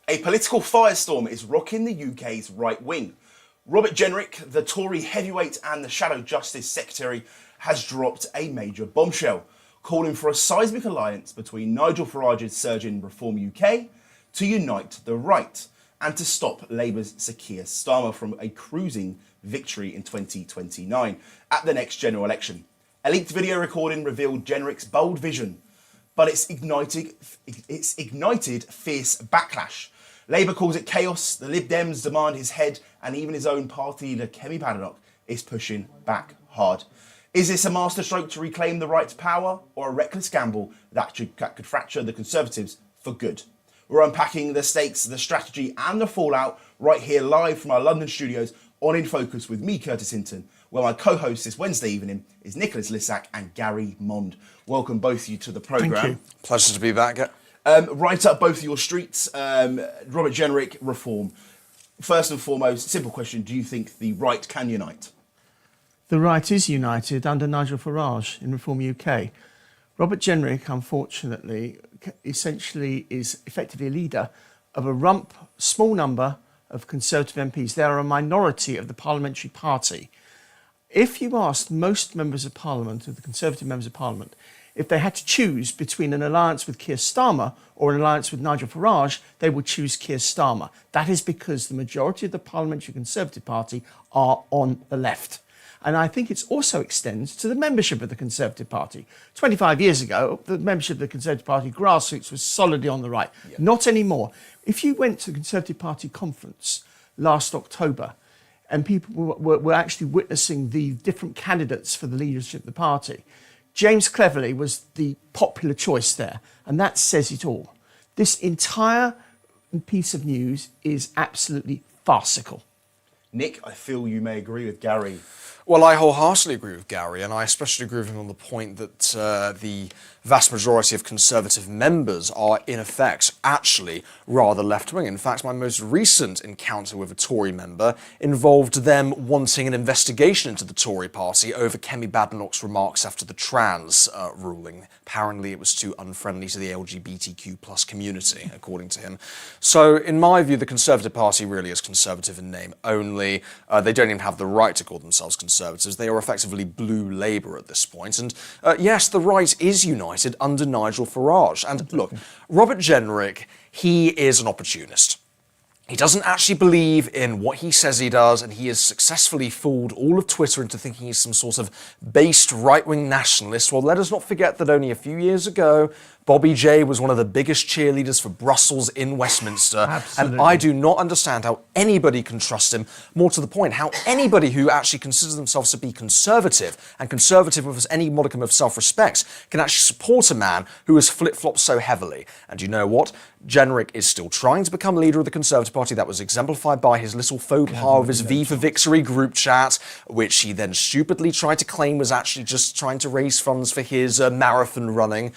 A political firestorm is rocking the UK's right wing. Robert Jenrick, the Tory heavyweight and the Shadow Justice Secretary, has dropped a major bombshell, calling for a seismic alliance between Nigel Farage's surging Reform UK to unite the right and to stop Labour's Sir Keir Starmer from a cruising victory in 2029 at the next general election. A leaked video recording revealed Jenrick's bold vision, but it's ignited fierce backlash. Labour calls it chaos, the Lib Dems demand his head, and even his own party leader Kemi Badenoch is pushing back hard. Is this a masterstroke to reclaim the right to power, or a reckless gamble that could fracture the Conservatives for good? We're unpacking the stakes, the strategy and the fallout right here live from our London studios on InFocus with me, Curtis Hinton, where my co-host this Wednesday evening is Nicholas Lissack and Gary Mond. Welcome both of you to the programme. Thank you. Pleasure to be back. Right up both of your streets, Robert Jenrick, Reform. First and foremost, simple question, do you think the right can unite? The right is united under Nigel Farage in Reform UK. Robert Jenrick, unfortunately, essentially is effectively a leader of a small number of Conservative MPs. They are a minority of the parliamentary party. If you asked most members of Parliament, of the Conservative members of Parliament, if they had to choose between an alliance with Keir Starmer or an alliance with Nigel Farage, they would choose Keir Starmer. That is because the majority of the Parliamentary Conservative Party are on the left. And I think it also extends to the membership of the Conservative Party. 25 years ago, the membership of the Conservative Party grassroots was solidly on the right. Yeah. Not anymore. If you went to the Conservative Party conference last October, and people were actually witnessing the different candidates for the leadership of the party, James Cleverly was the popular choice there, and that says it all. This entire piece of news is absolutely farcical. Nick, I feel you may agree with Gary. Well, I wholeheartedly agree with Gary, and I especially agree with him on the point that the vast majority of Conservative members are, in effect, actually rather left-wing. In fact, my most recent encounter with a Tory member involved them wanting an investigation into the Tory party over Kemi Badenoch's remarks after the trans ruling. Apparently, it was too unfriendly to the LGBTQ plus community, according to him. So, in my view, the Conservative Party really is Conservative in name only. They don't even have the right to call themselves Conservatives. They are effectively blue Labour at this point. And yes, the right is united under Nigel Farage. And look, Robert Jenrick, he is an opportunist. He doesn't actually believe in what he says he does, and he has successfully fooled all of Twitter into thinking he's some sort of based right-wing nationalist. Well, let us not forget that only a few years ago, Bobby J was one of the biggest cheerleaders for Brussels in Westminster. Absolutely. And I do not understand how anybody can trust him. More to the point, how anybody who actually considers themselves to be conservative, and conservative with any modicum of self-respect, can actually support a man who has flip-flopped so heavily. And you know what? Jenrick is still trying to become leader of the Conservative Party. That was exemplified by his little faux pas of his V for Victory group chat, which he then stupidly tried to claim was actually just trying to raise funds for his marathon running.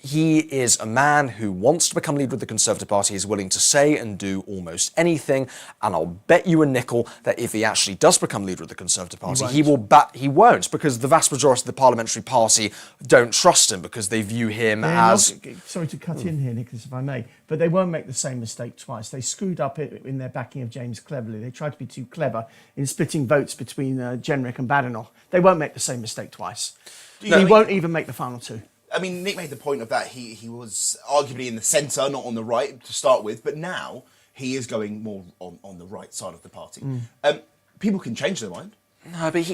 He is a man who wants to become leader of the Conservative Party. He's willing to say and do almost anything. And I'll bet you a nickel that if he actually does become leader of the Conservative Party, he won't, because the vast majority of the Parliamentary Party don't trust him because they view him as... Sorry to cut in here, Nicholas, if I may, but they won't make the same mistake twice. They screwed up in their backing of James Cleverly. They tried to be too clever in splitting votes between Jenrick and Badenoch. They won't make the same mistake twice. He won't even make the final two. I mean, Nick made the point of that he was arguably in the centre, not on the right to start with, but now he is going more on the right side of the party. People can change their mind. No, but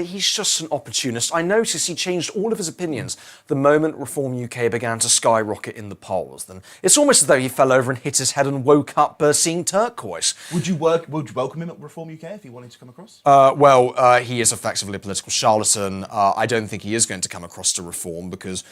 he's just an opportunist. I noticed he changed all of his opinions the moment Reform UK began to skyrocket in the polls. Then it's almost as though he fell over and hit his head and woke up seeing turquoise. Would you welcome him at Reform UK if he wanted to come across? He is effectively a political charlatan. I don't think he is going to come across to Reform because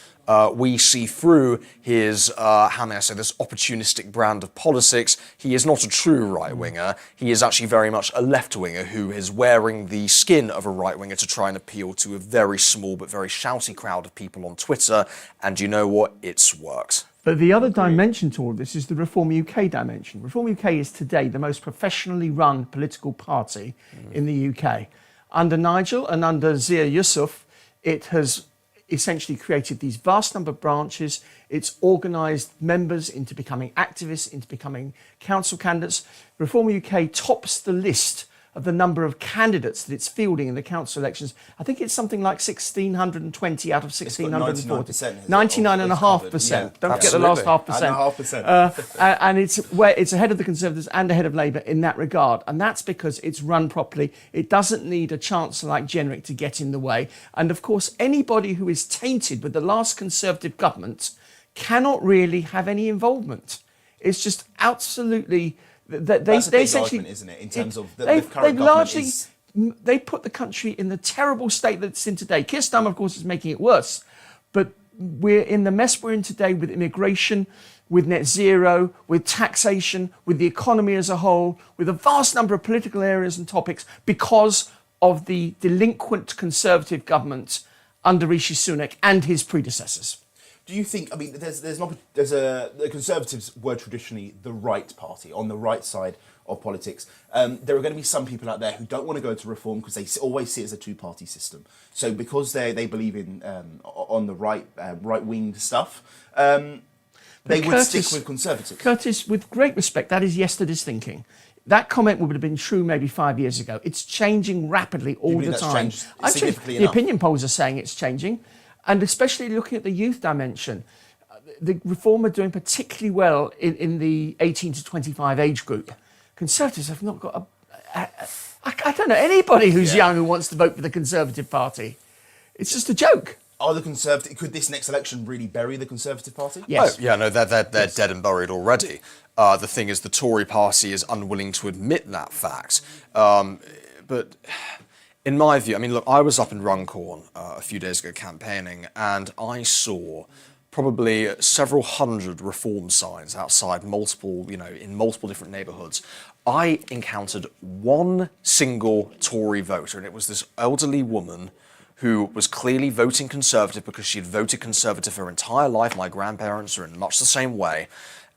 we see through his, how may I say, this opportunistic brand of politics. He is not a true right-winger. He is actually very much a left-winger who is wearing the skin of a right-winger to try and appeal to a very small but very shouty crowd of people on Twitter. And you know what? It's worked. But the other dimension to all of this is the Reform UK dimension. Reform UK is today the most professionally run political party in the UK. Under Nigel and under Zia Yusuf, it has essentially created these vast number of branches. It's organised members into becoming activists, into becoming council candidates. Reform UK tops the list of the number of candidates that it's fielding in the council elections. I think it's something like 1,620 out of 1,640. 99.5%. Don't forget the last half percent. And it's ahead of the Conservatives and ahead of Labour in that regard. And that's because it's run properly. It doesn't need a chancellor like Jenrick to get in the way. And of course, anybody who is tainted with the last Conservative government cannot really have any involvement. It's just absolutely... That's a big argument, isn't it? In terms of the current government is... They put the country in the terrible state that it's in today. Keir Starmer, of course, is making it worse. But we're in the mess we're in today with immigration, with net zero, with taxation, with the economy as a whole, with a vast number of political areas and topics because of the delinquent Conservative government under Rishi Sunak and his predecessors. Do you think, I mean, the Conservatives were traditionally the right party, on the right side of politics. There are going to be some people out there who don't want to go to reform because they always see it as a two-party system. So because they believe in on the right-wing stuff, they would stick with Conservatives. Curtis, with great respect, that is yesterday's thinking. That comment would have been true maybe 5 years ago. It's changing rapidly all the time. Actually, the opinion polls are saying it's changing. And especially looking at the youth dimension, the Reform are doing particularly well in the 18 to 25 age group. Conservatives have not got I don't know anybody who's young who wants to vote for the Conservative Party. It's just a joke. Are the Conservative? Could this next election really bury the Conservative Party? Yes. Oh, yeah, no, they're dead and buried already. The thing is, the Tory party is unwilling to admit that fact. But in my view, I mean, look, I was up in Runcorn a few days ago campaigning, and I saw probably several hundred reform signs outside in multiple different neighbourhoods. I encountered one single Tory voter, and it was this elderly woman who was clearly voting Conservative because she had voted Conservative her entire life. My grandparents are in much the same way.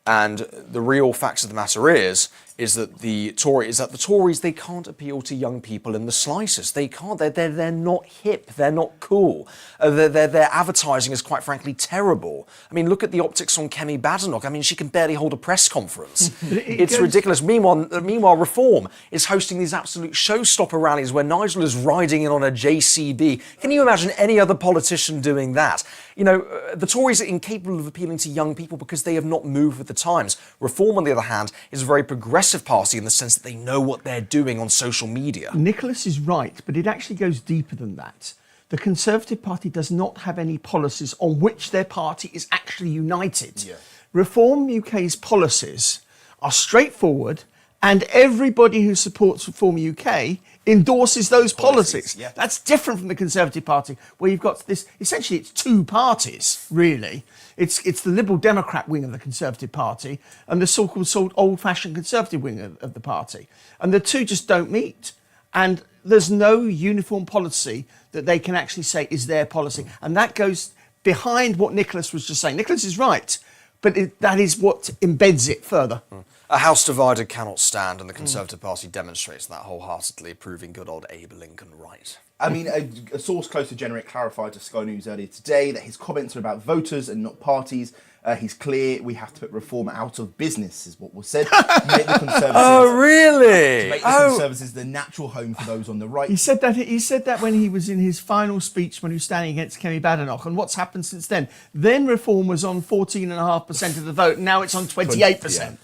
And the real facts of the matter is that the Tories, they can't appeal to young people in the slightest. They can't. They're not hip. They're not cool. Their advertising is quite frankly terrible. I mean, look at the optics on Kemi Badenoch. I mean, she can barely hold a press conference. It's ridiculous. Meanwhile, Reform is hosting these absolute showstopper rallies where Nigel is riding in on a JCB. Can you imagine any other politician doing that? You know, the Tories are incapable of appealing to young people because they have not moved with the times. Reform, on the other hand, is a very progressive party in the sense that they know what they're doing on social media. Nicholas is right, but it actually goes deeper than that. The Conservative Party does not have any policies on which their party is actually united. Yeah. Reform UK's policies are straightforward, and everybody who supports Reform UK endorses those policies. Yeah. That's different from the Conservative Party, where you've got this, essentially it's two parties, really. It's the Liberal Democrat wing of the Conservative Party and the so-called old-fashioned Conservative wing of the party. And the two just don't meet. And there's no uniform policy that they can actually say is their policy. And that goes behind what Nicholas was just saying. Nicholas is right, but that is what embeds it further. A house divided cannot stand, and the Conservative Party demonstrates that wholeheartedly, proving good old Abe Lincoln right. I mean, a source close to Jenrick clarified to Sky News earlier today that his comments are about voters and not parties. He's clear we have to put Reform out of business, is what was said. Make the Conservatives, oh, really? To make the Conservatives the natural home for those on the right. He said that when he was in his final speech when he was standing against Kemi Badenoch. And what's happened since then? Then Reform was on 14.5% of the vote, and now it's on 28%. Yeah.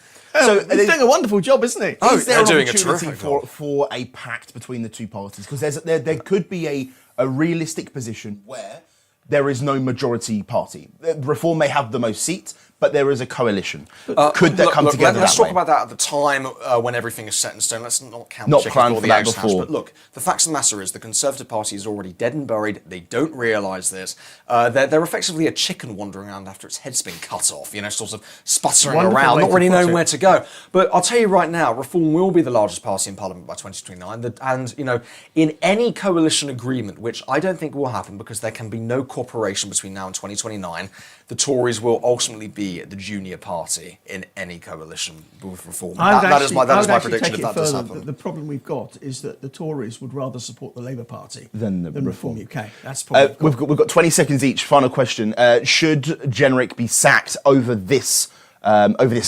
So he's doing a wonderful job, isn't he? Oh, they're doing a terrific job for a pact between the two parties, because there could be a realistic position where there is no majority party. Reform may have the most seats, but there is a coalition. Could that come together? Let's talk about that at the time when everything is set in stone. Let's not count the chicken before the egg's hatched. But look, the facts of the matter is the Conservative Party is already dead and buried. They don't realise this. They're effectively a chicken wandering around after its head's been cut off, sort of sputtering around, not really knowing where to go. But I'll tell you right now, Reform will be the largest party in Parliament by 2029. And, in any coalition agreement, which I don't think will happen because there can be no cooperation between now and 2029, the Tories will ultimately be be the junior party in any coalition with reform. I would That is actually my take prediction it if that does further. happen. The problem we've got is that the Tories would rather support the Labour Party Than the Reform UK. That's probably we've got 20 seconds each. Final question: should Jenrick be sacked over this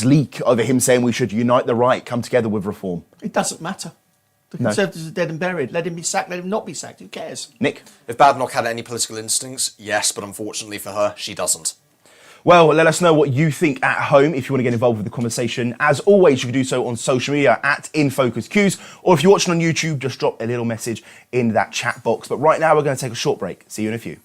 leak, over him saying we should unite the right, come together with reform? It doesn't matter. The Conservatives are dead and buried. Let him be sacked. Let him not be sacked. Who cares? Nick? If Badenoch had any political instincts, yes, but unfortunately for her, she doesn't. Well, let us know what you think at home if you want to get involved with the conversation. As always, you can do so on social media at InFocus Quews, or if you're watching on YouTube, just drop a little message in that chat box. But right now, we're going to take a short break. See you in a few.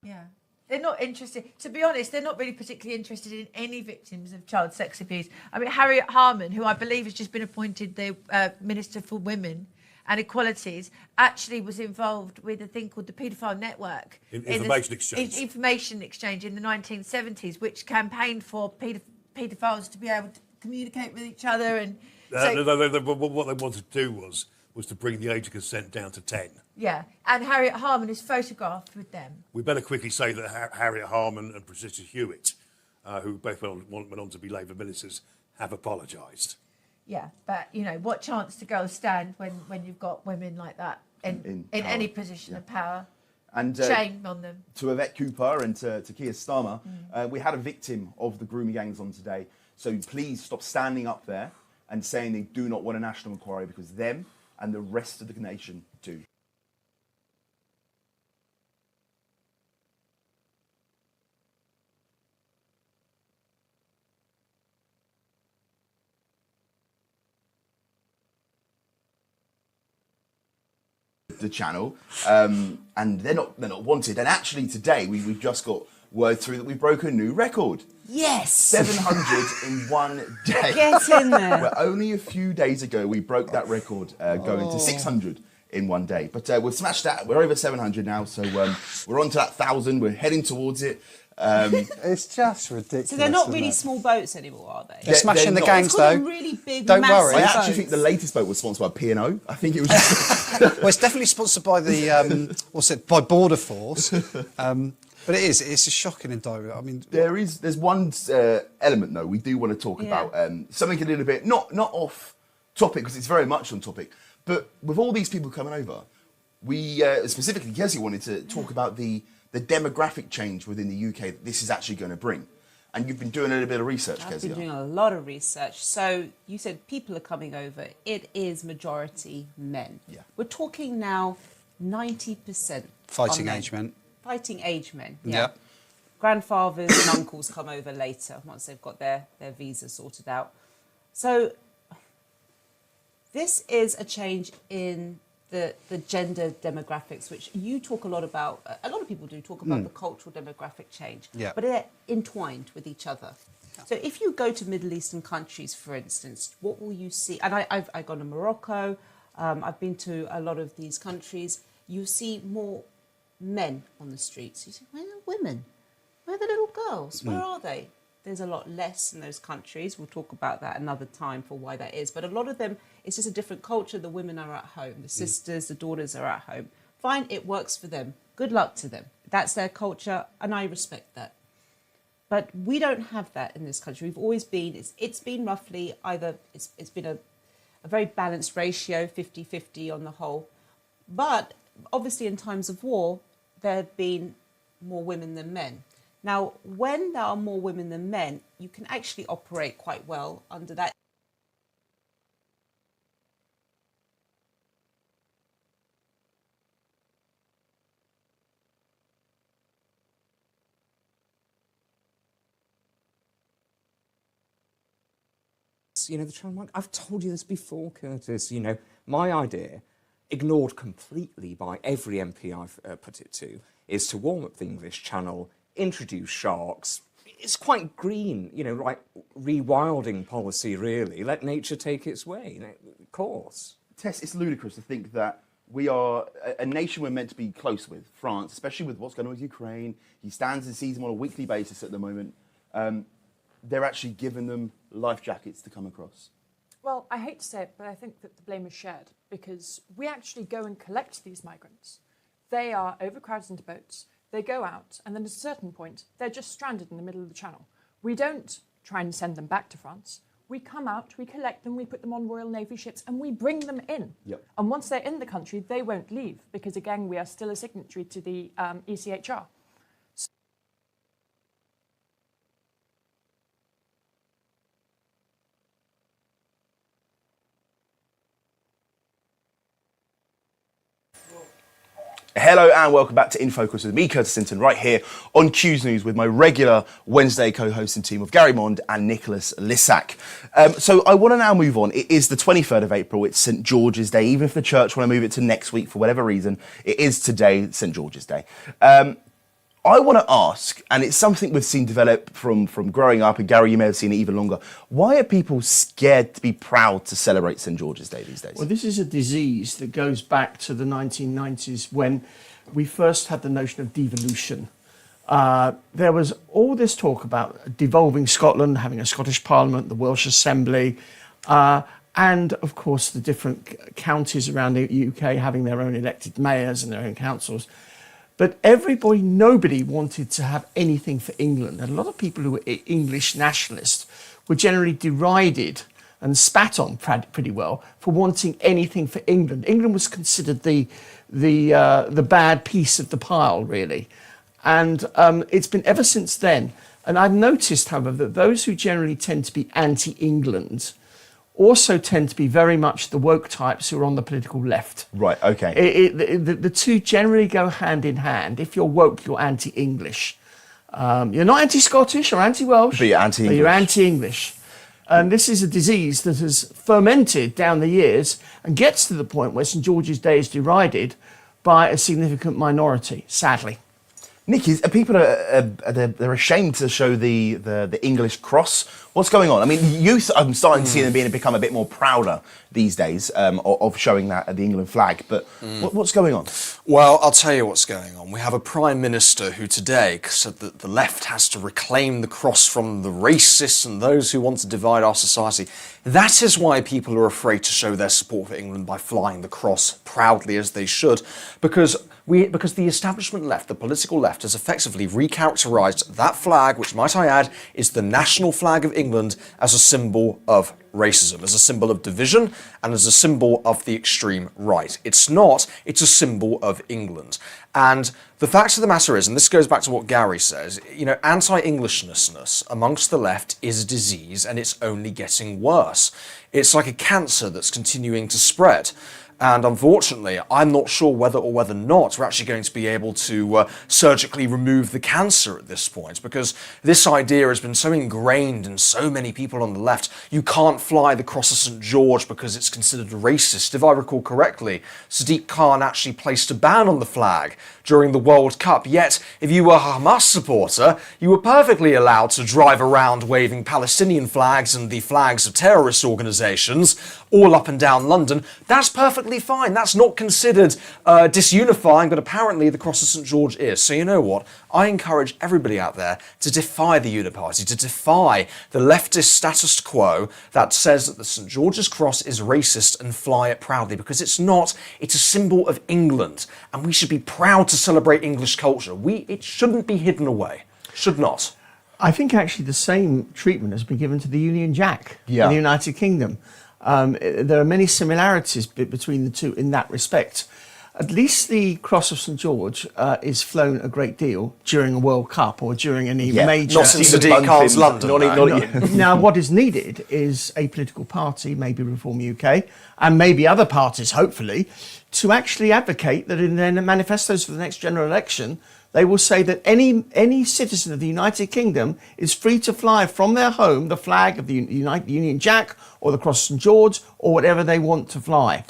Yeah. They're not interested, to be honest, they're not really particularly interested in any victims of child sex abuse. I mean, Harriet Harman, who I believe has just been appointed the Minister for Women and Equalities, actually was involved with a thing called the Paedophile Network. Information exchange. Information exchange in the 1970s, which campaigned for paedophiles to be able to communicate with each other. And what they wanted to do was to bring the age of consent down to 10. yeah, and Harriet Harman is photographed with them. We better quickly say that Harriet Harman and Patricia Hewitt, who both went on to be Labour ministers, have apologised. Yeah, but, you know, what chance do girls stand when you've got women like that in any position of power? And Shame on them. to Yvette Cooper and to Keir Starmer, we had a victim of the grooming gangs on today. So please stop standing up there and saying they do not want a national inquiry, because them and the rest of the nation do. The channel, and they're not wanted. And actually today we've just got word through that we broke a new record. Yes. 700 in one day. Get in there. Well, only a few days ago we broke that record, going to 600 in one day. But we've smashed that. We're over 700 now, so we're on to that 1,000. We're heading towards it. It's just ridiculous. So they're not isn't really it? small boats anymore, are they? They're smashing the not. gangs, It's got though. them really big, Don't massive worry. I actually boats. think the latest boat was sponsored by P&O. I think it was just... Well, it's definitely sponsored by the by Border Force. But it's a shocking indictment. I mean, There's one element though we do want to talk about, something a little bit not off topic, because it's very much on topic, but with all these people coming over, we specifically Kezia wanted to talk about the demographic change within the UK that this is actually going to bring, and you've been doing a little bit of research, I've been Kezia. doing a lot of research. So you said people are coming over. It is majority men. Yeah. We're talking now 90% fighting are men. age men. Fighting age men. Yeah. Grandfathers and uncles come over later once they've got their visa sorted out. So this is a change in the gender demographics, which you talk a lot about. A lot of people do talk about the cultural demographic change, Yeah. but they're entwined with each other. So if you go to Middle Eastern countries, for instance, what will you see? And I've gone to Morocco. I've been to a lot of these countries. You see more men on the streets. You say, where are the women? Where are the little girls? Where are they? There's a lot less in those countries. We'll talk about that another time for why that is. But a lot of them, it's just a different culture. The women are at home. The sisters, the daughters are at home. Fine, it works for them. Good luck to them. That's their culture, and I respect that. But we don't have that in this country. We've always been, it's been roughly either, it's been a very balanced ratio, 50-50 on the whole. But obviously in times of war, there have been more women than men. Now, when there are more women than men, you can actually operate quite well under that. You know, the trans one. I've told you this before, Curtis. You know, my idea, ignored completely by every MP I've put it to, is to warm up the English Channel, introduce sharks. It's quite green, you know, like rewilding policy, really. Let nature take its way, you know, of course. Tess, it's ludicrous to think that we are a nation we're meant to be close with, France, especially with what's going on with Ukraine. He stands and sees them on a weekly basis at the moment. they're actually giving them life jackets to come across? Well, I hate to say it, but I think that the blame is shared because we actually go and collect these migrants. They are overcrowded into boats, they go out, and then at a certain point, they're just stranded in the middle of the channel. We don't try and send them back to France. We come out, we collect them, we put them on Royal Navy ships, and we bring them in. Yep. And once they're in the country, they won't leave because, again, we are still a signatory to the ECHR. Hello and welcome back to InFocus with me, Curtis Hinton, right here on Quews News with my regular Wednesday co-hosting team of Gary Mond and Nicholas Lissack. So I want to now move on. It is the 23rd of April. It's St. George's Day. Even if the church want to move it to next week for whatever reason, it is today, St. George's Day. I want to ask, and it's something we've seen develop from growing up, and Gary, you may have seen it even longer. Why are people scared to be proud to celebrate St. George's Day these days? Well, this is a disease that goes back to the 1990s when we first had the notion of devolution. There was all this talk about devolving Scotland, having a Scottish Parliament, the Welsh Assembly, and of course the different counties around the UK having their own elected mayors and their own councils. But nobody wanted to have anything for England. And a lot of people who were English nationalists were generally derided and spat on pretty well for wanting anything for England. England was considered the bad piece of the pile, really. And it's been ever since then. And I've noticed, however, that those who generally tend to be anti-England also tend to be very much the woke types who are on the political left. Right, okay. The two generally go hand in hand. If you're woke, you're anti-English. You're not anti-Scottish or anti-Welsh, but you're anti-English. But you're anti-English. And this is a disease that has fermented down the years and gets to the point where St. George's Day is derided by a significant minority, sadly. Nick, people they're ashamed to show the English cross. What's going on? I mean, youth, I'm starting to see them become a bit more prouder these days of showing the England flag. But what's going on? Well, I'll tell you what's going on. We have a Prime Minister who today said that the left has to reclaim the cross from the racists and those who want to divide our society. That is why people are afraid to show their support for England by flying the cross proudly as they should, because the establishment left, the political left, has effectively recharacterised that flag, which, might I add, is the national flag of England, as a symbol of racism, as a symbol of division, and as a symbol of the extreme right. It's not, it's a symbol of England. And the fact of the matter is, and this goes back to what Gary says, anti-Englishness amongst the left is a disease, and it's only getting worse. It's like a cancer that's continuing to spread. And unfortunately, I'm not sure whether or not we're actually going to be able to surgically remove the cancer at this point, because this idea has been so ingrained in so many people on the left. You can't fly the cross of St. George because it's considered racist. If I recall correctly, Sadiq Khan actually placed a ban on the flag during the World Cup. Yet, if you were a Hamas supporter, you were perfectly allowed to drive around waving Palestinian flags and the flags of terrorist organisations all up and down London. That's perfectly fine. That's not considered disunifying, but apparently the cross of St. George is. So you know what? I encourage everybody out there to defy the uniparty, to defy the leftist status quo that says that the St. George's cross is racist, and fly it proudly, because it's not. It's a symbol of England, and we should be proud to celebrate English culture. It shouldn't be hidden away. Should not. I think actually the same treatment has been given to the Union Jack in the United Kingdom. There are many similarities between the two in that respect. At least the Cross of St. George is flown a great deal during a World Cup or during any major... Not in Sadiq Khan's London. Now, what is needed is a political party, maybe Reform UK, and maybe other parties, hopefully, to actually advocate that in their manifestos for the next general election, they will say that any citizen of the United Kingdom is free to fly from their home the flag of the Union Jack or the Cross of St. George or whatever they want to fly.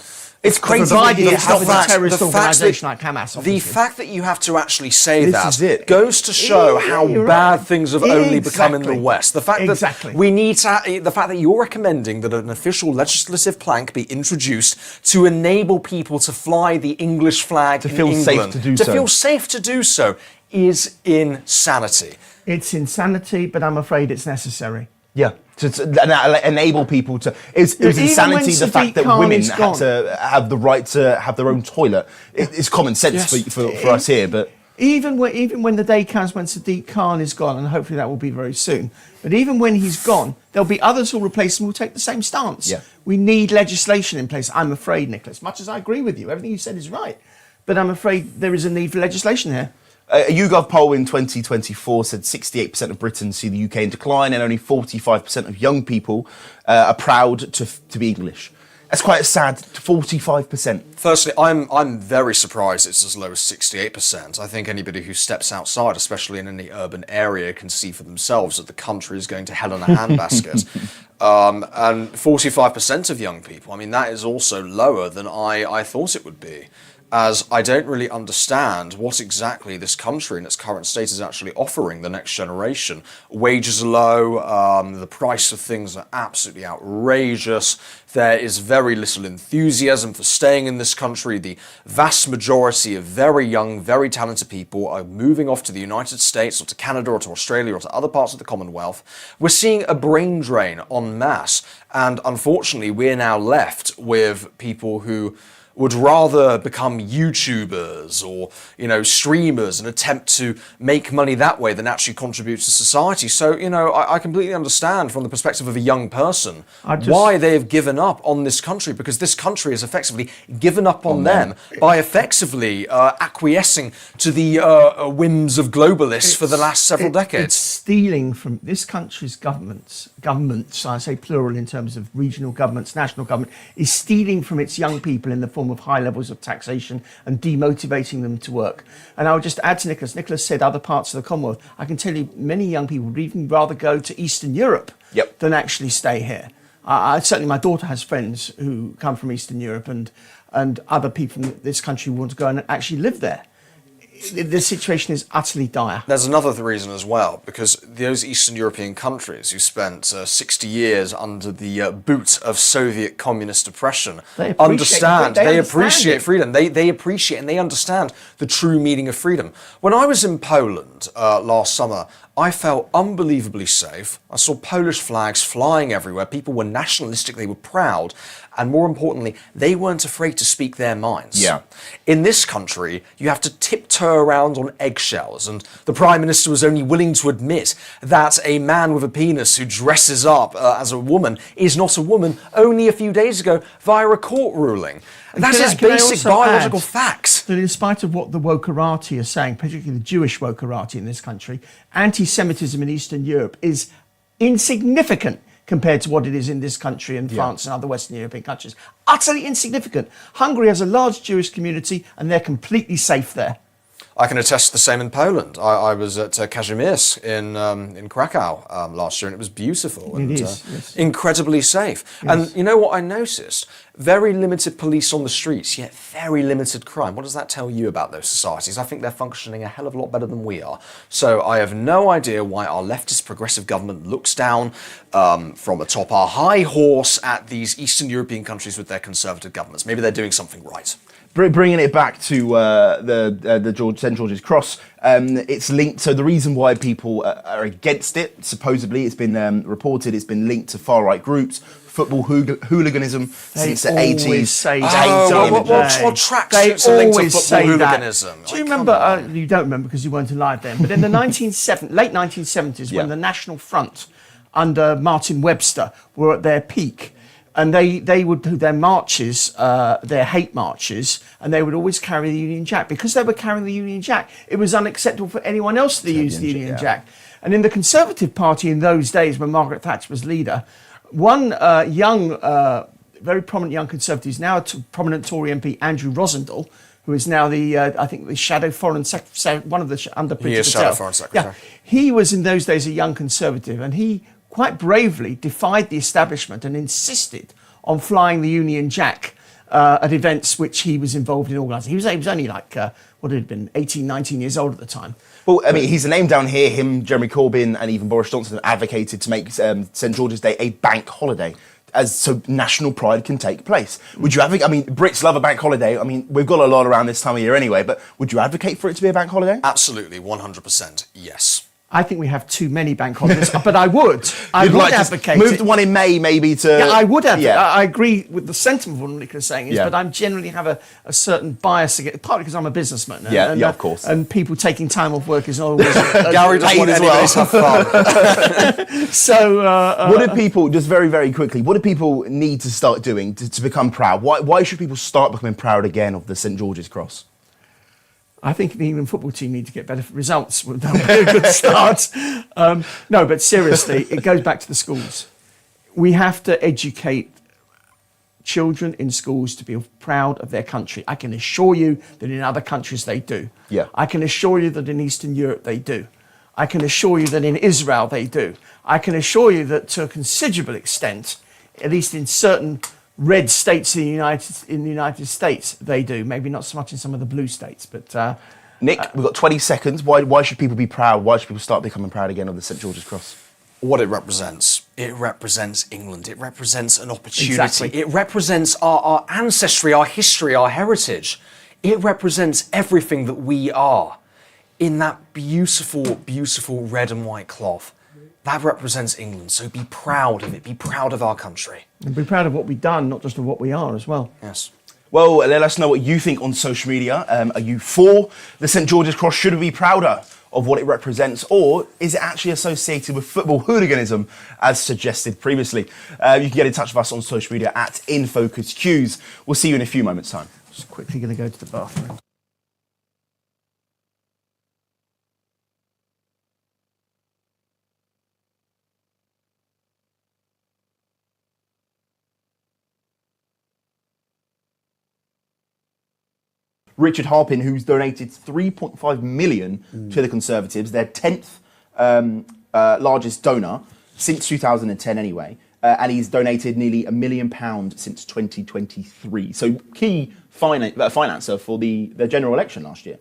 It's crazy. Provided it's not a terrorist organisation like Hamas. The fact that you have to actually say that goes to show how bad things have only become in the West. The fact that we need to, the fact that you're recommending that an official legislative plank be introduced to enable people to fly the English flag in England, safe to do so. Feel safe to do so, is insanity. It's insanity, but I'm afraid it's necessary. Yeah, to enable people to. It was Even when insanity the fact Sadiq that Khan women is had gone. to have the right to have their own toilet. It's common sense for us here, but. Even when the day comes when Sadiq Khan is gone, and hopefully that will be very soon, but even when he's gone, there'll be others who'll replace him who'll take the same stance. Yeah. We need legislation in place, I'm afraid, Nicholas. Much as I agree with you, everything you said is right, but I'm afraid there is a need for legislation here. A YouGov poll in 2024 said 68% of Britons see the UK in decline, and only 45% of young people are proud to be English. That's quite a sad 45%. Firstly, I'm very surprised it's as low as 68%. I think anybody who steps outside, especially in any urban area, can see for themselves that the country is going to hell in a handbasket. And 45% of young people, I mean, that is also lower than I thought it would be, as I don't really understand what exactly this country in its current state is actually offering the next generation. Wages are low, the price of things are absolutely outrageous, there is very little enthusiasm for staying in this country. The vast majority of very young, very talented people are moving off to the United States or to Canada or to Australia or to other parts of the Commonwealth. We're seeing a brain drain en masse, and unfortunately we're now left with people who would rather become YouTubers or, streamers and attempt to make money that way than actually contribute to society. So, I completely understand from the perspective of a young person why they have given up on this country, because this country has effectively given up on them by effectively acquiescing to the whims of globalists for the last several decades. It's stealing from this country's governments, I say plural in terms of regional governments, national government, is stealing from its young people in the form of high levels of taxation and demotivating them to work. And I would just add to Nicholas. Nicholas said other parts of the Commonwealth. I can tell you many young people would even rather go to Eastern Europe than actually stay here. Certainly my daughter has friends who come from Eastern Europe and other people from this country who want to go and actually live there. The situation is utterly dire. There's another reason as well, because those Eastern European countries who spent 60 years under the boot of Soviet communist oppression they appreciate freedom. They appreciate and they understand the true meaning of freedom. When I was in Poland last summer, I felt unbelievably safe. I saw Polish flags flying everywhere. People were nationalistic, they were proud, and more importantly, they weren't afraid to speak their minds. Yeah. In this country, you have to tiptoe around on eggshells, and the Prime Minister was only willing to admit that a man with a penis who dresses up as a woman is not a woman only a few days ago via a court ruling. That's just basic biological facts. That in spite of what the wokerati are saying, particularly the Jewish wokerati in this country, anti-Semitism in Eastern Europe is insignificant compared to what it is in this country and France and other Western European countries. Utterly insignificant. Hungary has a large Jewish community and they're completely safe there. I can attest to the same in Poland. I was at Kazimierz in Krakow last year, and it was beautiful and incredibly safe. Yes. And you know what I noticed? Very limited police on the streets, yet very limited crime. What does that tell you about those societies? I think they're functioning a hell of a lot better than we are. So I have no idea why our leftist progressive government looks down from atop our high horse at these Eastern European countries with their conservative governments. Maybe they're doing something right. Bringing it back to the St George's Cross, it's linked. So the reason why people are against it, supposedly, it's been reported, it's been linked to far-right groups, football hooliganism since the 80s. What tracksuits are linked to football hooliganism? Do you remember? You don't remember because you weren't alive then. But in the late 1970s, when the National Front under Martin Webster were at their peak. And they would do their marches, their hate marches, and they would always carry the Union Jack. Because they were carrying the Union Jack, it was unacceptable for anyone else to use the Union Jack. And in the Conservative Party in those days, when Margaret Thatcher was leader, one young, very prominent young Conservative, is now a prominent Tory MP, Andrew Rosendale, who is now I think the Shadow Foreign Secretary, one of the under Priti Patel. Shadow Foreign Secretary. Yeah, he was in those days a young Conservative, and he quite bravely defied the establishment and insisted on flying the Union Jack at events which he was involved in organising. He was only like, what had it been, 18, 19 years old at the time. Well, I mean, he's a name down here. Him, Jeremy Corbyn and even Boris Johnson advocated to make St George's Day a bank holiday. as so national pride can take place. Would you advocate? I mean, Brits love a bank holiday. I mean, we've got a lot around this time of year anyway. But would you advocate for it to be a bank holiday? Absolutely, 100%. Yes. I think we have too many bank holidays, but I would. I You'd would like to advocate move it. the one in May maybe to. Yeah, I would advocate. Yeah. I agree with the sentiment of what Nicola is saying, Yeah. but I generally have a certain bias against, partly because I'm a businessman. Yeah, of course. And people taking time off work is not always. Gary doesn't want as anybody well. to have fun. So What do people, just very, very quickly, what do people need to start doing to become proud? Why should people start becoming proud again of the St George's Cross? I think the England football team need to get better results. That would be a good start. No, but seriously, it goes back to the schools. We have to educate children in schools to be proud of their country. I can assure you that in other countries they do. Yeah. I can assure you that in Eastern Europe they do. I can assure you that in Israel they do. I can assure you that to a considerable extent, at least in certain red states in the United States, they do. Maybe not so much in some of the blue states, but Nick, we've got 20 seconds. Why should people be proud? Why should people start becoming proud again of the St George's Cross? What it represents England. It represents an opportunity. Exactly. It represents our ancestry, our history, our heritage. It represents everything that we are in that beautiful, beautiful red and white cloth. That represents England, so be proud of it. Be proud of our country. and be proud of what we've done, not just of what we are as well. Yes. Well, let us know what you think on social media. Are you for the St George's Cross? Should we be prouder of what it represents, or is it actually associated with football hooliganism, as suggested previously? You can get in touch with us on social media at InFocus Quews. We'll see you in a few moments' time. Just quickly going to go to the bathroom. Richard Harpin, who's donated 3.5 million to the Conservatives, their 10th largest donor since 2010 anyway, and he's donated nearly £1 million since 2023. So key financer for the general election last year.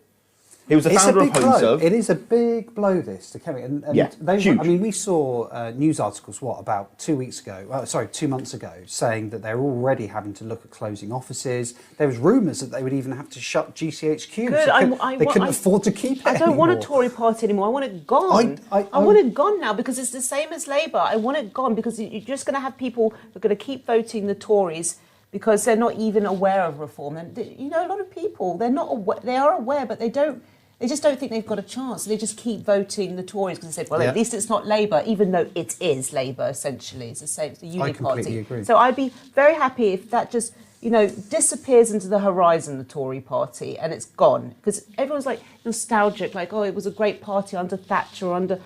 He was the founder of HomeServe. It is a big blow, this, to Kerry. And Yeah, huge. I mean, we saw news articles, about 2 weeks ago, 2 months ago, saying that they're already having to look at closing offices. There was rumours that they would even have to shut GCHQ. Good. They couldn't afford to keep it I don't want a anymore. Tory party anymore. I want it gone. I want it gone now because it's the same as Labour. I want it gone because you're just going to have people who are going to keep voting the Tories because they're not even aware of reform. And you know, a lot of people, they're not aware. They are aware, but they just don't think they've got a chance. They just keep voting the Tories because they say, well, Yeah. at least it's not Labour, even though it is Labour, essentially. It's the same, it's the Uni I completely party. agree. So I'd be very happy if that just, disappears into the horizon, the Tory party, and it's gone. Because everyone's like nostalgic, like, oh, it was a great party under Thatcher,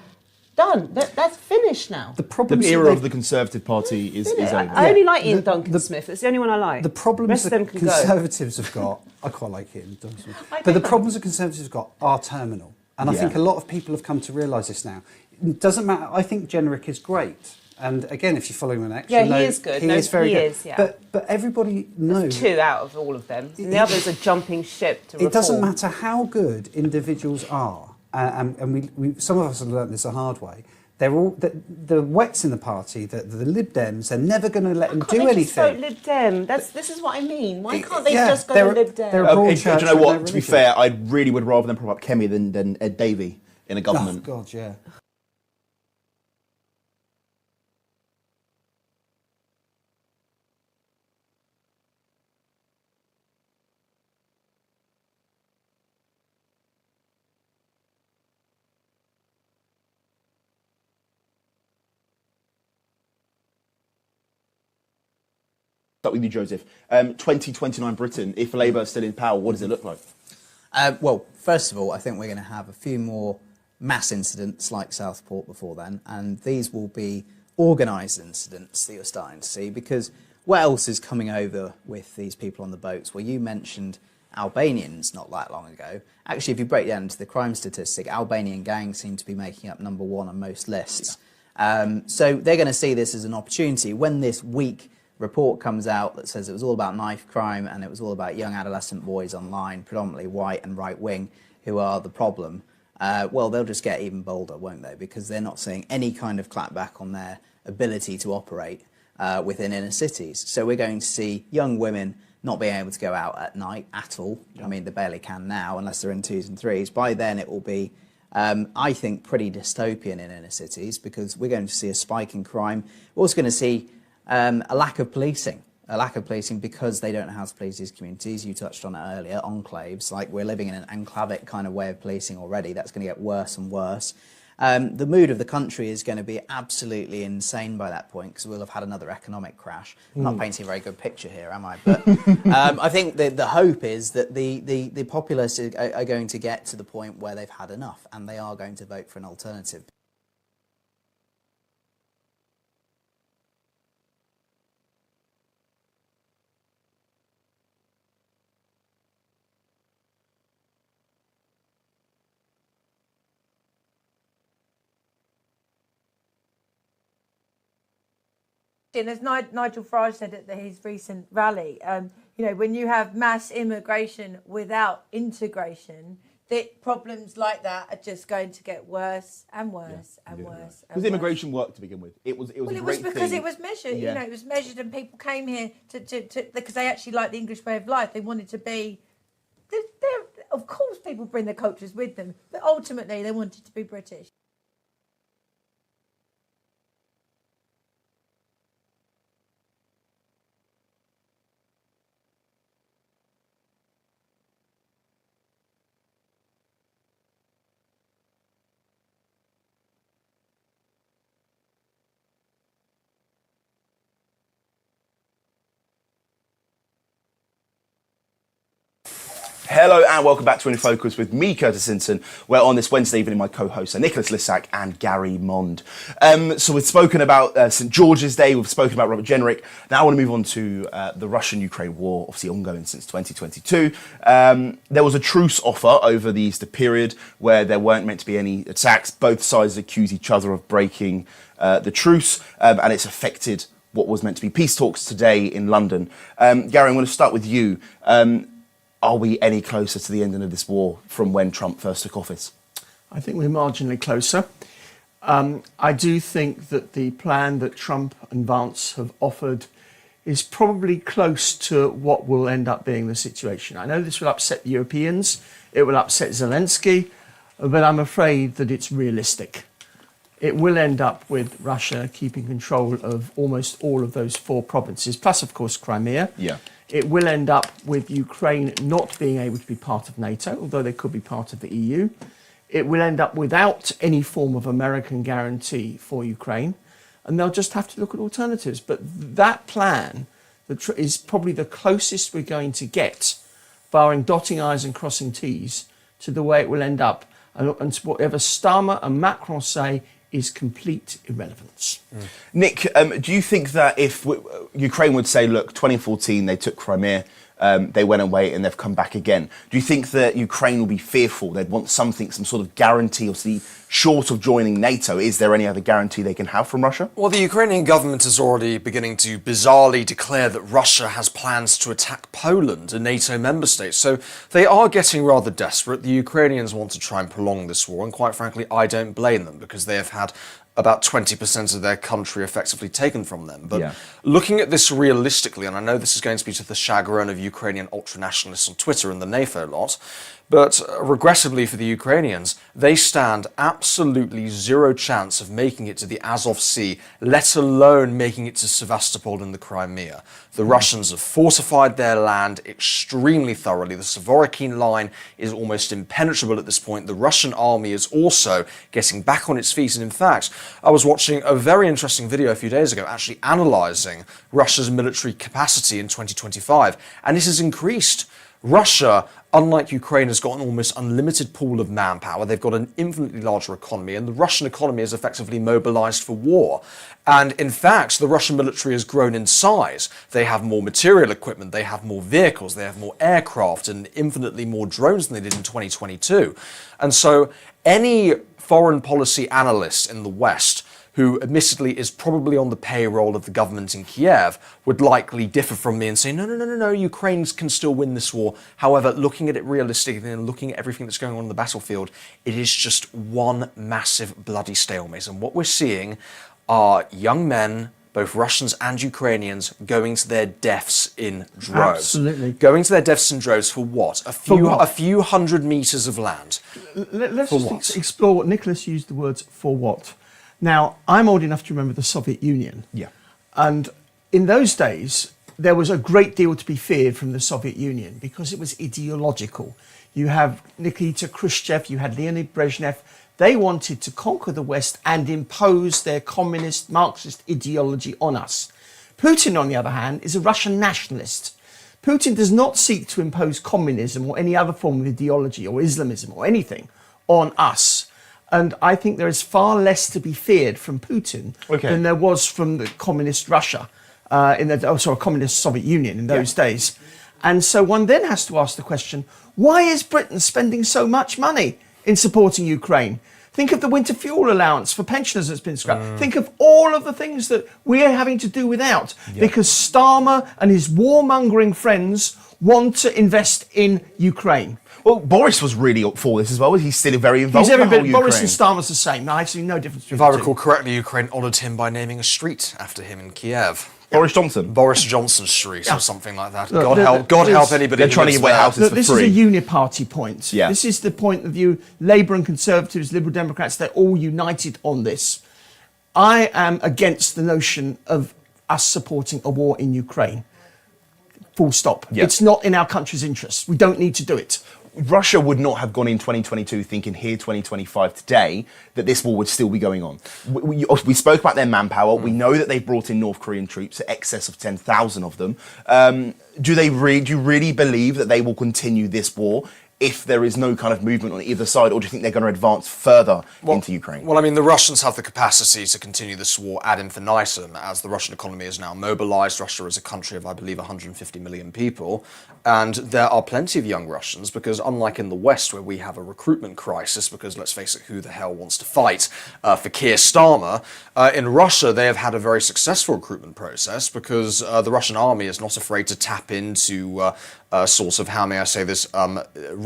Done. That's finished now. The problem The is era that of the Conservative Party is over. I only like Ian Duncan Smith. It's the only one I like. the problems rest of that them can go. Conservatives have got, I quite like it, I but the do. problems that Conservatives have got are terminal. And I Yeah. think a lot of people have come to realise this now. It doesn't matter. I think Generic is great. And again, if you follow him on X, Yeah, you'll he know is good. He No, is very he good. is, yeah. But everybody knows. 2 out of all of them. And the others are jumping ship to reform. It doesn't matter how good individuals are, and we some of us have learnt this the hard way. They're all the wets in the party, the Lib Dems. They're never going to let them do Can't they just vote anything. Lib Dem? This is what I mean. Why can't they Yeah, just go they're- to Lib Dem? they're a broad Do you church know and what? they're To be religious. fair, I really would rather them prop up Kemi than Ed Davey in a Oh government. God, yeah. Start with you, Joseph. 2029 Britain, if Labour are still in power, what does it look like? Well, first of all, I think we're going to have a few more mass incidents like Southport before then, and these will be organised incidents that you're starting to see, because what else is coming over with these people on the boats? Well, you mentioned Albanians not that long ago. Actually, if you break down into the crime statistic, Albanian gangs seem to be making up number one on most lists. So they're going to see this as an opportunity. When this week report comes out that says it was all about knife crime and it was all about young adolescent boys online, predominantly white and right-wing, who are the problem, well, they'll just get even bolder, won't they? Because they're not seeing any kind of clapback on their ability to operate. within inner cities. So we're going to see young women not being able to go out at night at all. I mean, they barely can now unless they're in 2s and 3s. By then it will be, I think, pretty dystopian in inner cities, because we're going to see a spike in crime. We're also going to see a lack of policing. A lack of policing because they don't know how to police these communities. You touched on it earlier, enclaves. Like, we're living in an enclavic kind of way of policing already. That's going to get worse and worse. The mood of the country is going to be absolutely insane by that point, because we'll have had another economic crash. I'm not painting a very good picture here, am I? But I think the hope is that the populace are going to get to the point where they've had enough, and they are going to vote for an alternative. And as Nigel Farage said at his recent rally, you know, when you have mass immigration without integration, that problems like that are just going to get worse and worse and worse. Because immigration worked to begin with. It was Well, a it great was because thing. it was measured. Yeah. You know, it was measured, and people came here to because they actually liked the English way of life. They wanted to be. Of course, people bring their cultures with them, but ultimately they wanted to be British. Hello and welcome back to InFocus with me, Curtis Hinton, where on this Wednesday evening my co-hosts are Nicholas Lissack and Gary Mond. So we've spoken about St George's Day, we've spoken about Robert Jenrick. Now I want to move on to the Russian-Ukraine war, obviously ongoing since 2022. There was a truce offer over the Easter period where there weren't meant to be any attacks. Both sides accuse each other of breaking the truce, and it's affected what was meant to be peace talks today in London. Gary, I'm going to start with you. Are we any closer to the ending of this war from when Trump first took office? I think we're marginally closer. I do think that the plan that Trump and Vance have offered is probably close to what will end up being the situation. I know this will upset the Europeans, it will upset Zelensky, but I'm afraid that it's realistic. It will end up with Russia keeping control of almost all of those 4 provinces, plus, of course, Crimea. Yeah. It will end up with Ukraine not being able to be part of NATO, although they could be part of the EU. It will end up without any form of American guarantee for Ukraine, and they'll just have to look at alternatives. But that plan is probably the closest we're going to get, barring dotting I's and crossing T's, to the way it will end up. And whatever Starmer and Macron say is complete irrelevance. Nick, do you think that if Ukraine would say, look, 2014 they took Crimea, they went away and they've come back again, do you think that Ukraine will be fearful? They'd want something, some sort of guarantee, obviously, short of joining NATO. Is there any other guarantee they can have from Russia? Well, the Ukrainian government is already beginning to bizarrely declare that Russia has plans to attack Poland, a NATO member state. So they are getting rather desperate. The Ukrainians want to try and prolong this war, and quite frankly, I don't blame them, because they have had about 20% of their country effectively taken from them. But looking at this realistically, and I know this is going to be to the chagrin of Ukrainian ultranationalists on Twitter and the NATO lot, but regrettably for the Ukrainians, they stand absolutely zero chance of making it to the Azov Sea, let alone making it to Sevastopol in the Crimea. The Russians have fortified their land extremely thoroughly. The Suvorokhin line is almost impenetrable at this point. The Russian army is also getting back on its feet. And in fact, I was watching a very interesting video a few days ago actually analysing Russia's military capacity in 2025, and it has increased. Russia, unlike Ukraine, has got an almost unlimited pool of manpower. They've got an infinitely larger economy, and the Russian economy is effectively mobilized for war. And in fact, the Russian military has grown in size. They have more material equipment, they have more vehicles, they have more aircraft, and infinitely more drones than they did in 2022. And so any foreign policy analyst in the West, who admittedly is probably on the payroll of the government in Kiev, would likely differ from me and say, no, Ukraine can still win this war. However, looking at it realistically and looking at everything that's going on the battlefield, it is just one massive bloody stalemate. And what we're seeing are young men, both Russians and Ukrainians going to their deaths in droves. Absolutely. Going to their deaths in droves for what? A few hundred meters of land. Let's For just what? explore what Nicholas used the words for what. Now, I'm old enough to remember the Soviet Union. Yeah. And in those days, there was a great deal to be feared from the Soviet Union because it was ideological. You have Nikita Khrushchev, you had Leonid Brezhnev. They wanted to conquer the West and impose their communist, Marxist ideology on us. Putin, on the other hand, is a Russian nationalist. Putin does not seek to impose communism or any other form of ideology or Islamism or anything on us. And I think there is far less to be feared from Putin than there was from the communist Russia, communist Soviet Union in those days. And so one then has to ask the question, why is Britain spending so much money in supporting Ukraine? Think of the winter fuel allowance for pensioners that's been scrapped. Think of all of the things that we're having to do without because Starmer and his warmongering friends want to invest in Ukraine. Well, Boris was really up for this as well. He's still very involved in the whole Ukraine. Boris and Starmer's the same. I see no difference between If I the two. recall correctly, Ukraine honoured him by naming a street after him in Kiev. Boris Johnson. Boris Johnson Street or something like that. Look, God help anybody. They're who trying to lives give away there. houses Look, for this free. is a uniparty point. Yeah. This is the point of view. Labour and Conservatives, Liberal Democrats, they're all united on this. I am against the notion of us supporting a war in Ukraine. Full stop. Yeah. It's not in our country's interests. We don't need to do it. Russia would not have gone in 2022 thinking here 2025 today that this war would still be going on. We spoke about their manpower. We know that they brought in North Korean troops, in excess of 10,000 of them. Do you really believe that they will continue this war if there is no kind of movement on either side, or do you think they're going to advance further into Ukraine? Well, I mean, the Russians have the capacity to continue this war ad infinitum, as the Russian economy is now mobilised. Russia is a country of, I believe, 150 million people, and there are plenty of young Russians, because unlike in the West, where we have a recruitment crisis, because let's face it, who the hell wants to fight for Keir Starmer? In Russia, they have had a very successful recruitment process, because the Russian army is not afraid to tap into sort of, how may I say this,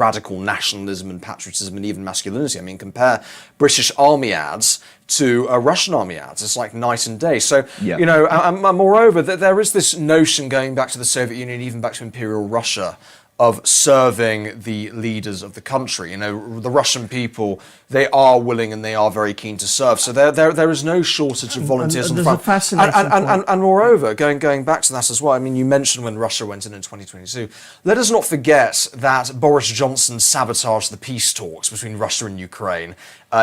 radical nationalism and patriotism and even masculinity. I mean, compare British army ads to Russian army ads. It's like night and day. So, you know, and moreover, there is this notion going back to the Soviet Union, even back to Imperial Russia, of serving the leaders of the country. You know, the Russian people, they are willing and they are very keen to serve. So there is no shortage of volunteers on the front. And moreover, going back to that as well, I mean, you mentioned when Russia went in 2022. Let us not forget that Boris Johnson sabotaged the peace talks between Russia and Ukraine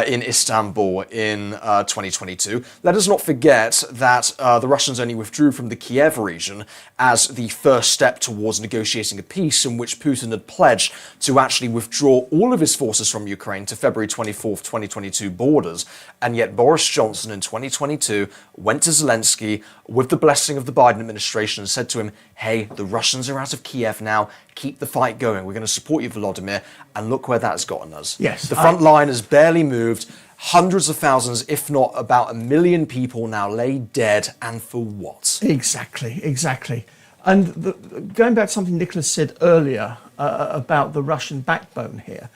in Istanbul in 2022. Let us not forget that the Russians only withdrew from the Kiev region as the first step towards negotiating a peace, in which Putin had pledged to actually withdraw all of his forces from Ukraine to February 24th, 2022 borders. And yet Boris Johnson in 2022 went to Zelensky with the blessing of the Biden administration and said to him, hey, the Russians are out of Kiev now. Keep the fight going. We're going to support you, Volodymyr. And look where that has gotten us. Yes, the front line has barely moved. Hundreds of thousands, if not about 1 million people now lay dead. And for what? Exactly. And going back to something Nicholas said earlier about the Russian backbone here,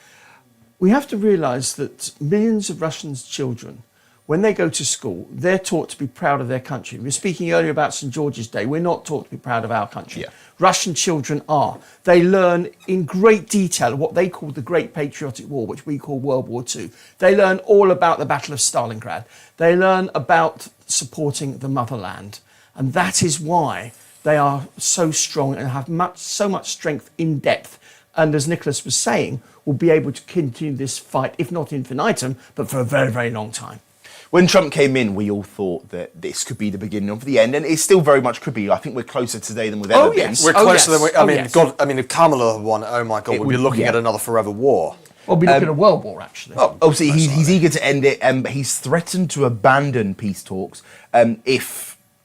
we have to realise that millions of Russians' children, when they go to school, they're taught to be proud of their country. We were speaking earlier about St. George's Day. We're not taught to be proud of our country. Yeah. Russian children are. They learn in great detail what they call the Great Patriotic War, which we call World War II. They learn all about the Battle of Stalingrad. They learn about supporting the motherland. And that is why they are so strong and have so much strength in depth. And as Nicholas was saying, will be able to continue this fight, if not infinitum, but for a very, very long time. When Trump came in, we all thought that this could be the beginning of the end, and it still very much could be. I think we're closer today than we've ever been. We're closer than we. I mean, if Kamala won, oh my God, we'd be looking at another forever war. We'll be looking at a world war, actually. Obviously, he's eager to end it, but he's threatened to abandon peace talks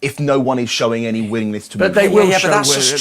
if no one is showing any willingness to move But they forward. will show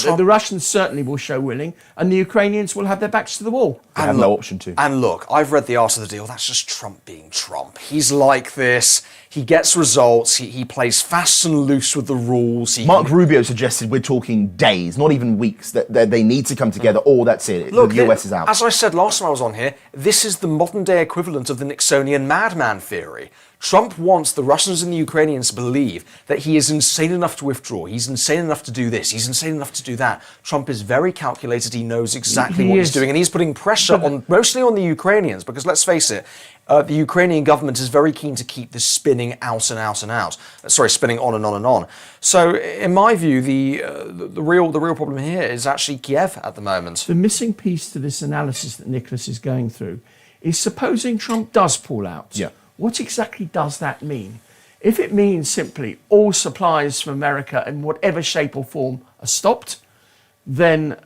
willing. The Russians certainly will show willing, and the Ukrainians will have their backs to the wall. They have no option to. And look, I've read The Art of the Deal. That's just Trump being Trump. He's like this. He gets results. He plays fast and loose with the rules. Mark Rubio suggested we're talking days, not even weeks, that they need to come together, or that's it. Look, the US is out. As I said last time I was on here, this is the modern-day equivalent of the Nixonian madman theory. Trump wants the Russians and the Ukrainians to believe that he is insane enough to withdraw. He's insane enough to do this. He's insane enough to do that. Trump is very calculated. He knows exactly what he's doing, and he's putting pressure mostly on the Ukrainians, because let's face it, the Ukrainian government is very keen to keep this spinning out and out and out. Spinning on and on and on. So, in my view, the real problem here is actually Kiev at the moment. The missing piece to this analysis that Nicholas is going through is supposing Trump does pull out. Yeah. What exactly does that mean? If it means simply all supplies from America in whatever shape or form are stopped, then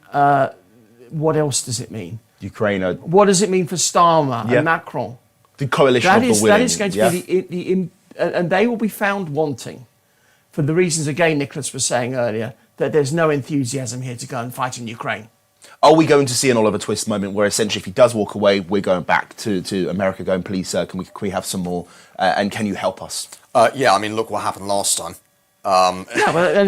what else does it mean? Ukraine. What does it mean for Starmer and Macron? The coalition of the willing. That is going to be and they will be found wanting, for the reasons, again, Nicholas was saying earlier, that there's no enthusiasm here to go and fight in Ukraine. Are we going to see an Oliver Twist moment where essentially if he does walk away, we're going back to America going, please, sir, can we have some more? And can you help us? Yeah, I mean, look what happened last time. And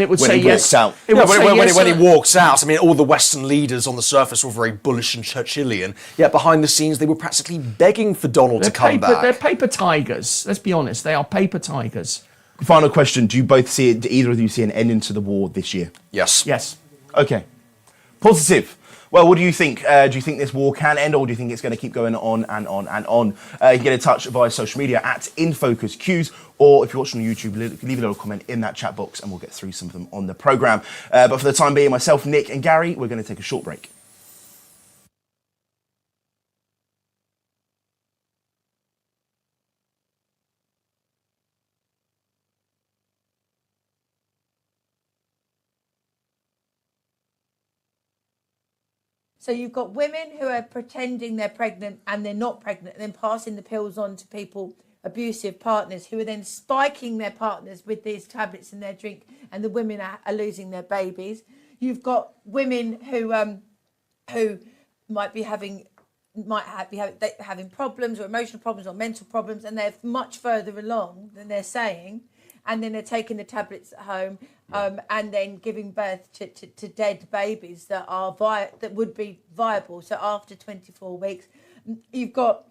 it would when say he yes. walks out. When he walks out, I mean, all the Western leaders on the surface were very bullish and Churchillian, yet behind the scenes they were practically begging for Donald to come back. They're paper tigers. Let's be honest, they are paper tigers. Final question: do you both see it? Do either of you see an ending to the war this year? Yes. Yes. Okay. Positive. Well, what do you think? Do you think this war can end, or do you think it's going to keep going on and on and on? You can get in touch via social media at InFocus Quews, or if you're watching on YouTube, leave a little comment in that chat box and we'll get through some of them on the programme. But for the time being, myself, Nick and Gary, we're going to take a short break. So you've got women who are pretending they're pregnant and they're not pregnant, and then passing the pills on to people, abusive partners, who are then spiking their partners with these tablets in their drink, and the women are losing their babies. You've got women who might be having problems or emotional problems or mental problems, and they're much further along than they're saying, and then they're taking the tablets at home, and then giving birth to dead babies that are that would be viable. So after 24 weeks, you've got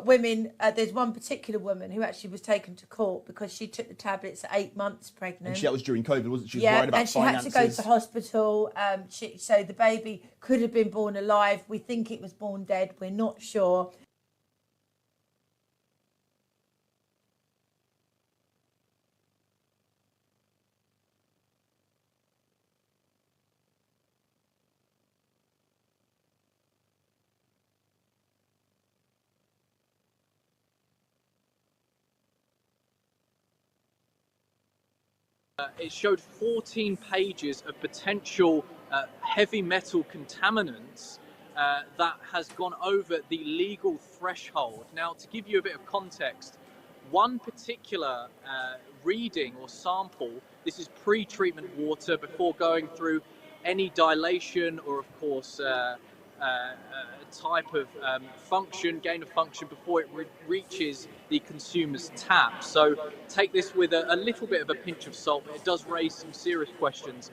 women. There's one particular woman who actually was taken to court because she took the tablets at 8 months pregnant. And that was during COVID, wasn't she? She was worried about finances. And she had to go to hospital. So the baby could have been born alive. We think it was born dead. We're not sure. It showed 14 pages of potential heavy metal contaminants that has gone over the legal threshold. Now, to give you a bit of context, one particular reading or sample, this is pre-treatment water before going through any dilation or, of course, type of gain of function before it reaches the consumer's tap. So take this with a little bit of a pinch of salt, but it does raise some serious questions.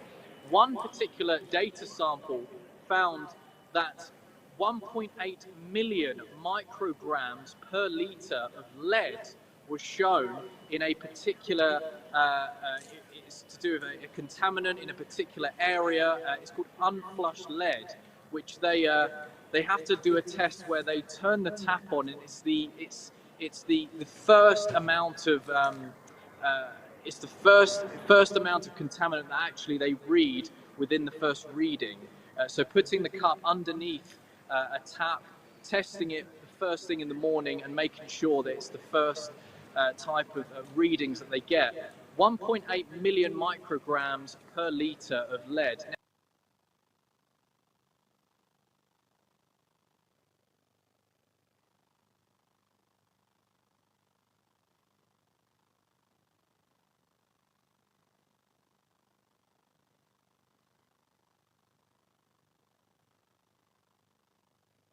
One particular data sample found that 1.8 million micrograms per litre of lead was shown in a particular, it's to do with a contaminant in a particular area. It's called unflushed lead, which they have to do a test where they turn the tap on, and it's the first amount of it's the first amount of contaminant that actually they read within the first reading. So putting the cup underneath a tap, testing it the first thing in the morning, and making sure that it's the first type of readings that they get. 1.8 million micrograms per litre of lead.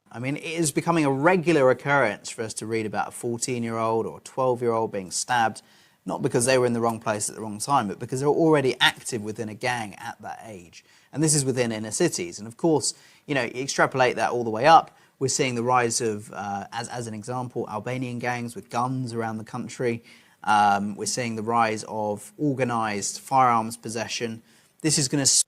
I mean, it is becoming a regular occurrence for us to read about a 14-year-old or a 12-year-old being stabbed. not because they were in the wrong place at the wrong time, but because they were already active within a gang at that age. And this is within inner cities. And of course, you know, extrapolate that all the way up, we're seeing the rise of, as an example, Albanian gangs with guns around the country. We're seeing the rise of organised firearms possession. This is going to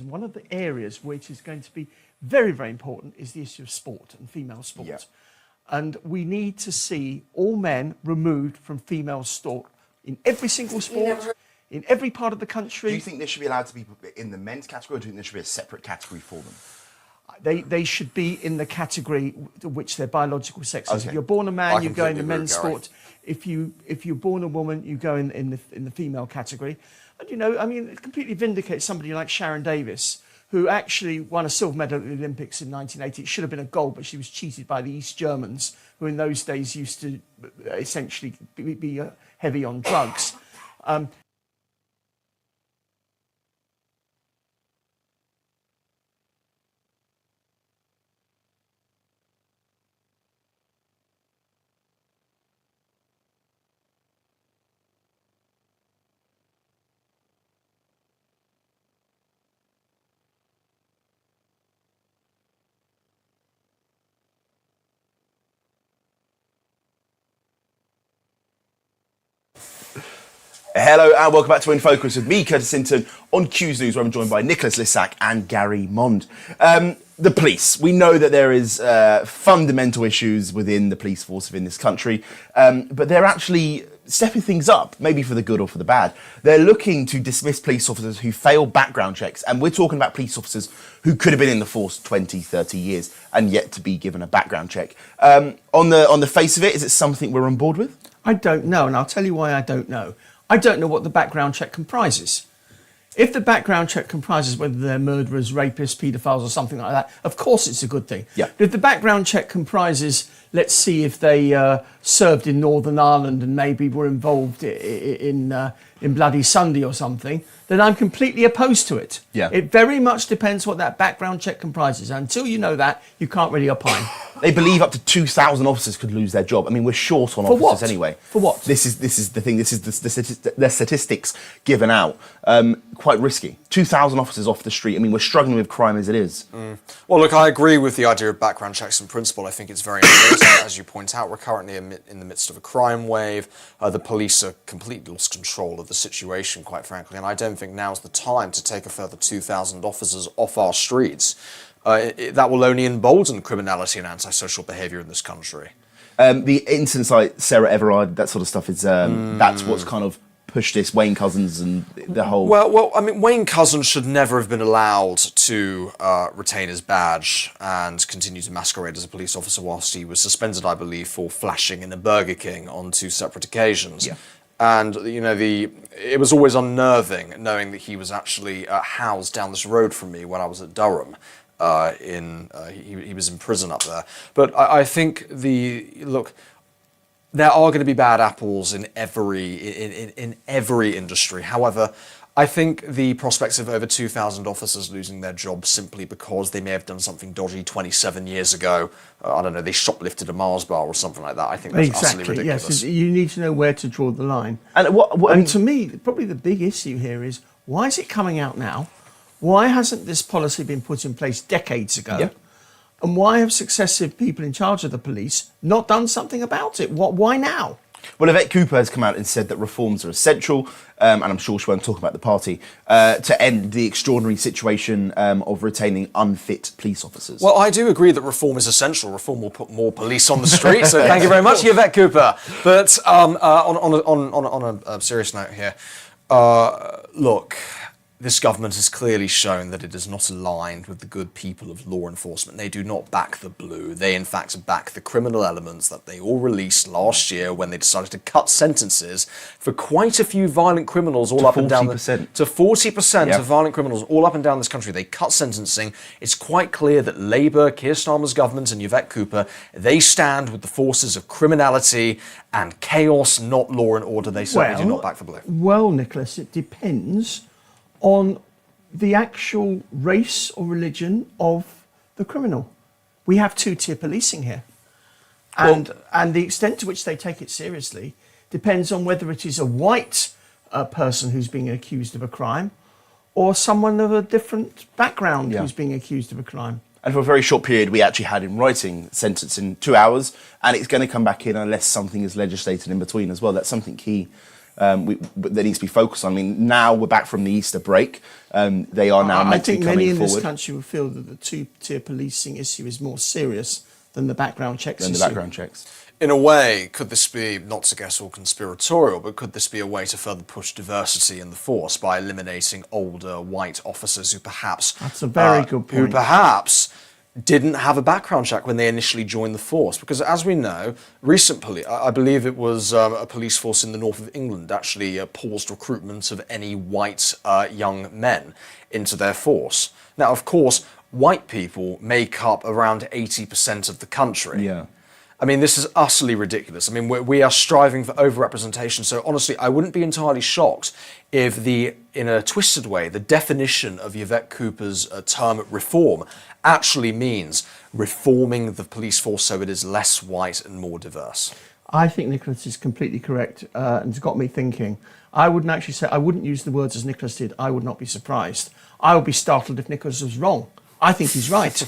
And one of the areas which is going to be very, very important is the issue of sport and female sport. Yeah. And we need to see all men removed from female sport in every single sport, in every part of the country. Do you think they should be allowed to be in the men's category, or do you think there should be a separate category for them? They should be in the category to which their biological sex is. Okay. If you're born a man, I you go in the completely agree men's with Gary. sport. If you're born a woman, you go in the female category. And you know, I mean, it completely vindicates somebody like Sharon Davis, who actually won a silver medal at the Olympics in 1980. It should have been a gold, but she was cheated by the East Germans, who in those days used to essentially be heavy on drugs. Hello and welcome back to InFocus with me, Curtis Hinton, on Quews News, where I'm joined by Nicholas Lissack and Gary Mond. The police. We know that there is fundamental issues within the police force within this country, but they're actually stepping things up, maybe for the good or for the bad. They're looking to dismiss police officers who fail background checks, and we're talking about police officers who could have been in the force 20, 30 years and yet to be given a background check. On the face of it, is it something we're on board with? I don't know, and I'll tell you why I don't know. I don't know what the background check comprises. If the background check comprises whether they're murderers, rapists, paedophiles or something like that, of course it's a good thing. Yeah. But if the background check comprises, let's see if they served in Northern Ireland and maybe were involved in Bloody Sunday or something, then I'm completely opposed to it. Yeah. It very much depends what that background check comprises. Until you know that, you can't really opine. They believe up to 2,000 officers could lose their job. I mean, we're short on For officers what? anyway. For what? This is the thing. This is the statistics given out. Quite risky. 2,000 officers off the street. I mean, we're struggling with crime as it is. Well, look, I agree with the idea of background checks in principle. I think it's very important. As you point out, we're currently in the midst of a crime wave. The police are completely lost control of the situation, quite frankly, and I don't think now's the time to take a further 2,000 officers off our streets. That will only embolden criminality and antisocial behaviour in this country. The incidents like Sarah Everard, that sort of stuff is that's what's kind of pushed this. Wayne Couzens and the whole. Well, I mean, Wayne Couzens should never have been allowed to retain his badge and continue to masquerade as a police officer whilst he was suspended, I believe, for flashing in a Burger King on 2 separate occasions. Yeah. And you know, it was always unnerving knowing that he was actually housed down this road from me when I was at Durham. He was in prison up there. But I think look. There are going to be bad apples in every industry. However, I think the prospects of over 2,000 officers losing their jobs simply because they may have done something dodgy 27 years ago, I don't know, they shoplifted a Mars bar or something like that, I think that's utterly ridiculous. Yes, you need to know where to draw the line. And and to me, probably the big issue here is, why is it coming out now? Why hasn't this policy been put in place decades ago? Yeah. And why have successive people in charge of the police not done something about it? Why now? Well, Yvette Cooper has come out and said that reforms are essential, and I'm sure she won't talk about the party, to end the extraordinary situation of retaining unfit police officers. Well, I do agree that reform is essential. Reform will put more police on the street, so thank you very much, Yvette Cooper. But on a serious note here, look, this government has clearly shown that it is not aligned with the good people of law enforcement. They do not back the blue. They, in fact, back the criminal elements that they all released last year when they decided to cut sentences for quite a few violent criminals all up and down to 40% of violent criminals all up and down this country. They cut sentencing. It's quite clear that Labour, Keir Starmer's government and Yvette Cooper, they stand with the forces of criminality and chaos, not law and order. They certainly do not back the blue. Well, Nicholas, it depends on the actual race or religion of the criminal. We have two-tier policing here. And the extent to which they take it seriously depends on whether it is a white person who's being accused of a crime or someone of a different background who's being accused of a crime. And for a very short period, we actually had in writing sentence in 2 hours, and it's going to come back in unless something is legislated in between as well. That's something key that needs to be focused on. I mean, now we're back from the Easter break. They are now meant to be coming forward. I think many in this country will feel that the two-tier policing issue is more serious than the background checks issue. In a way, could this be, not to get all conspiratorial, but could this be a way to further push diversity in the force by eliminating older white officers who perhaps... That's a very good point. Who perhaps didn't have a background check when they initially joined the force? Because as we know, recently, I believe it was a police force in the north of England actually paused recruitment of any white young men into their force. Now, of course, white people make up around 80% of the country. Yeah. I mean, this is utterly ridiculous. I mean, we are striving for overrepresentation. So honestly, I wouldn't be entirely shocked if in a twisted way, the definition of Yvette Cooper's term reform actually means reforming the police force so it is less white and more diverse. I think Nicholas is completely correct, and it's got me thinking. I wouldn't use the words as Nicholas did. I would not be surprised. I would be startled if Nicholas was wrong. I think he's right.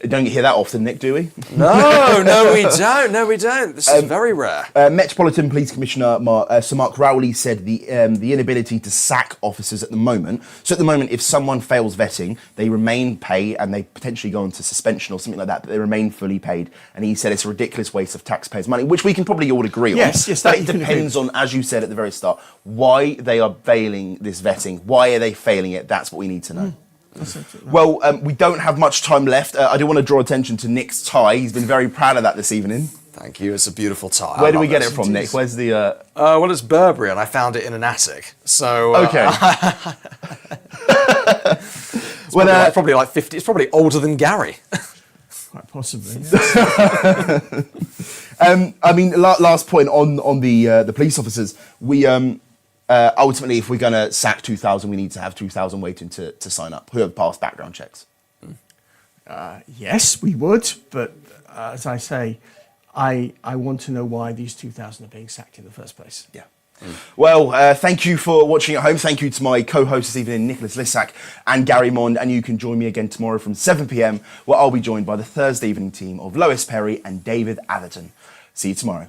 Don't hear that often, Nick, do we? No, we don't. No, we don't. This is very rare. Metropolitan Police Commissioner Sir Mark Rowley said the inability to sack officers at the moment. So at the moment, if someone fails vetting, they remain paid and they potentially go into suspension or something like that, but they remain fully paid. And he said it's a ridiculous waste of taxpayers' money, which we can probably all agree on. Yes, but it depends on, as you said at the very start, why they are failing this vetting. Why are they failing it? That's what we need to know. Well, we don't have much time left. I do want to draw attention to Nick's tie. He's been very proud of that this evening. Thank you. It's a beautiful tie. Where do we get it from, Nick? Where's the... Well, it's Burberry, and I found it in an attic. So... Okay. It's probably like 50... It's probably older than Gary. Quite possibly, I mean, last point on the police officers. We... ultimately, if we're going to sack 2,000, we need to have 2,000 waiting to sign up who have passed background checks. Yes, we would, but as I say, I want to know why these 2,000 are being sacked in the first place. Yeah. Well, thank you for watching at home. Thank you to my co-hosts this evening, Nicholas Lissack and Gary Mond, and you can join me again tomorrow from 7 p.m, where I'll be joined by the Thursday evening team of Lois Perry and David Atherton. See you tomorrow.